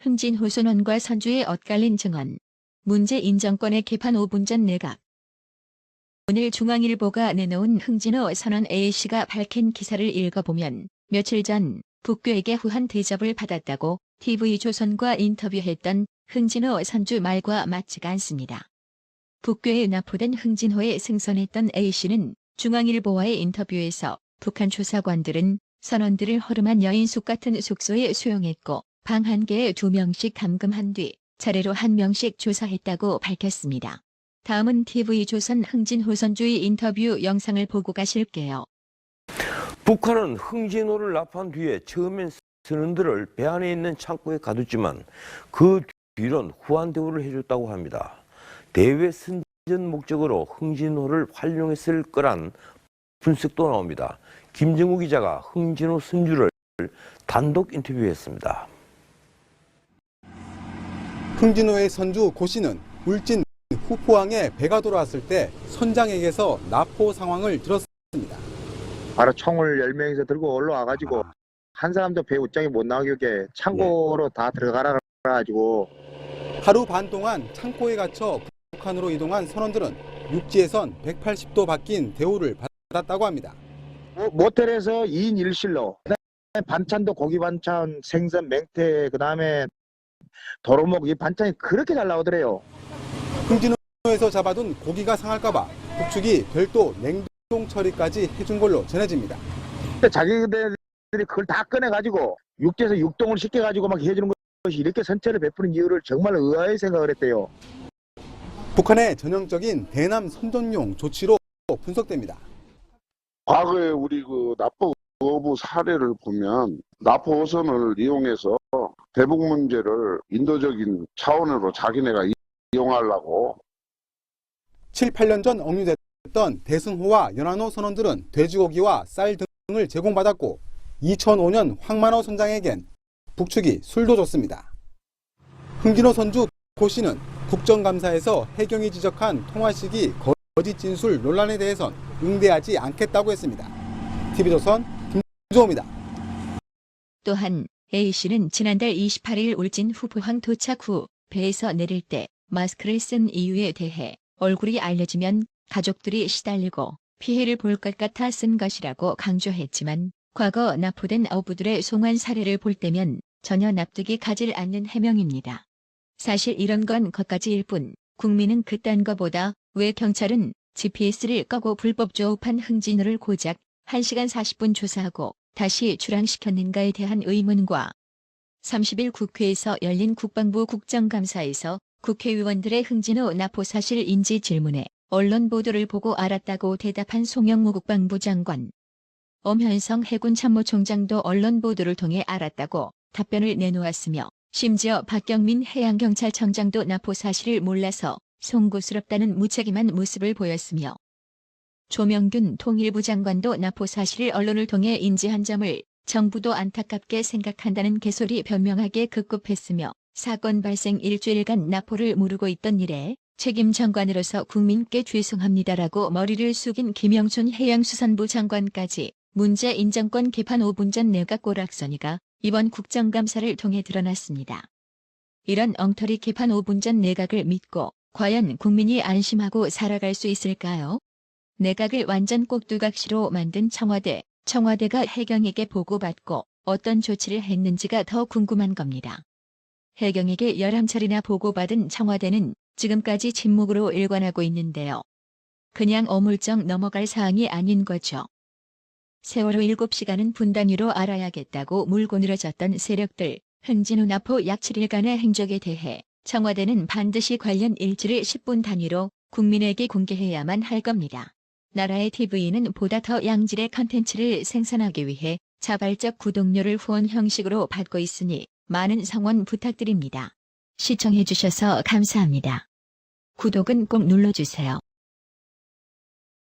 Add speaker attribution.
Speaker 1: 흥진호 선원과 선주의 엇갈린 증언. 문재인 정권의 개판 5분 전 내각. 오늘 중앙일보가 내놓은 흥진호 선원 A씨가 밝힌 기사를 읽어보면 며칠 전 북괴에게 후한 대접을 받았다고 TV조선과 인터뷰했던 흥진호 선주 말과 맞지가 않습니다. 북괴에 납포된 흥진호에 승선했던 A씨는 중앙일보와의 인터뷰에서 북한 조사관들은 선원들을 허름한 여인숙 같은 숙소에 수용했고 방 한 개에 2명씩 감금한 뒤 차례로 1명씩 조사했다고 밝혔습니다. 다음은 TV조선 흥진호 선주의 인터뷰 영상을 보고 가실게요.
Speaker 2: 북한은 흥진호를 납한 뒤에 처음엔 선원들을 배 안에 있는 창고에 가뒀지만 그 뒤론 후한 대우를 해줬다고 합니다. 대외 선전 목적으로 흥진호를 활용했을 거란 분석도 나옵니다. 김정우 기자가 흥진호 선주를 단독 인터뷰했습니다.
Speaker 3: 흥진호의 선주 고 씨는 울진 후포항에 배가 돌아왔을 때 선장에게서 납포 상황을 들었습니다.
Speaker 4: 바로 총을 10명이서 들고 올라와가지고 한 사람도 배 옷장에 못 나가게 창고로 다 들어가라 가지고
Speaker 3: 하루 반 동안 창고에 갇혀 북한으로 이동한 선원들은 육지에선 180도 바뀐 대우를 받았다고 합니다.
Speaker 4: 모텔에서 2인 1실로 반찬도 고기 반찬, 생선, 맹태, 그 다음에 도루묵 이 반찬이 그렇게 잘 나오더래요.
Speaker 3: 흥진호에서 잡아둔 고기가 상할까봐 북측이 별도 냉동 처리까지 해준 걸로 전해집니다.
Speaker 4: 자기들이 그걸 다 꺼내가지고 육지에서 육동을 시켜가지고 막 해주는 것이 이렇게 선처를 베푸는 이유를 정말 의아하게 생각을 했대요.
Speaker 3: 북한의 전형적인 대남 선전용 조치로 분석됩니다.
Speaker 5: 과거에 우리 그 납포 거부 사례를 보면 납포 호선을 이용해서 대북 문제를 인도적인 차원으로 자기네가 이용하려고
Speaker 3: 7, 8년 전 억류됐던 대승호와 연안호 선원들은 돼지고기와 쌀 등을 제공받았고 2005년 황만호 선장에겐 북측이 술도 줬습니다. 흥진호 선주 고 씨는 국정감사에서 해경이 지적한 통화 시기 거짓 진술 논란에 대해선 응대하지 않겠다고 했습니다. TV조선 김주호입니다.
Speaker 1: 또한 A씨는 지난달 28일 울진 후포항 도착 후 배에서 내릴 때 마스크를 쓴 이유에 대해 얼굴이 알려지면 가족들이 시달리고 피해를 볼 것 같아 쓴 것이라고 강조했지만 과거 납포된 어부들의 송환 사례를 볼 때면 전혀 납득이 가질 않는 해명입니다. 사실 이런 건 것가지일 뿐 국민은 그딴 거보다 왜 경찰은 GPS를 끄고 불법 조업한 흥진호를 고작 1시간 40분 조사하고 다시 출항시켰는가에 대한 의문과 30일 국회에서 열린 국방부 국정감사에서 국회의원들의 흥진호 납포 사실 인지 질문에 언론 보도를 보고 알았다고 대답한 송영무 국방부 장관. 엄현성 해군 참모총장도 언론 보도를 통해 알았다고 답변을 내놓았으며 심지어 박경민 해양경찰청장도 납포 사실을 몰라서 송구스럽다는 무책임한 모습을 보였으며 조명균 통일부 장관도 납포 사실을 언론을 통해 인지한 점을 정부도 안타깝게 생각한다는 개소리 변명하게 급급했으며 사건 발생 일주일간 납포를 모르고 있던 일에 책임 장관으로서 국민께 죄송합니다라고 머리를 숙인 김영춘 해양수산부 장관까지 문재인 정권 개판 5분 전 내각 오락선이가 이번 국정감사를 통해 드러났습니다. 이런 엉터리 개판 5분 전 내각을 믿고 과연 국민이 안심하고 살아갈 수 있을까요? 내각을 완전 꼭두각시로 만든 청와대가 해경에게 보고받고 어떤 조치를 했는지가 더 궁금한 겁니다. 해경에게 11차례나 보고받은 청와대는 지금까지 침묵으로 일관하고 있는데요. 그냥 어물쩍 넘어갈 사항이 아닌 거죠. 세월호 7시간은 분 단위로 알아야겠다고 물고 늘어졌던 세력들, 흥진호 납포 약 7일간의 행적에 대해 청와대는 반드시 관련 일지를 10분 단위로 국민에게 공개해야만 할 겁니다. 나라의 TV는 보다 더 양질의 컨텐츠를 생산하기 위해 자발적 구독료를 후원 형식으로 받고 있으니 많은 성원 부탁드립니다. 시청해주셔서 감사합니다. 구독은 꼭 눌러주세요.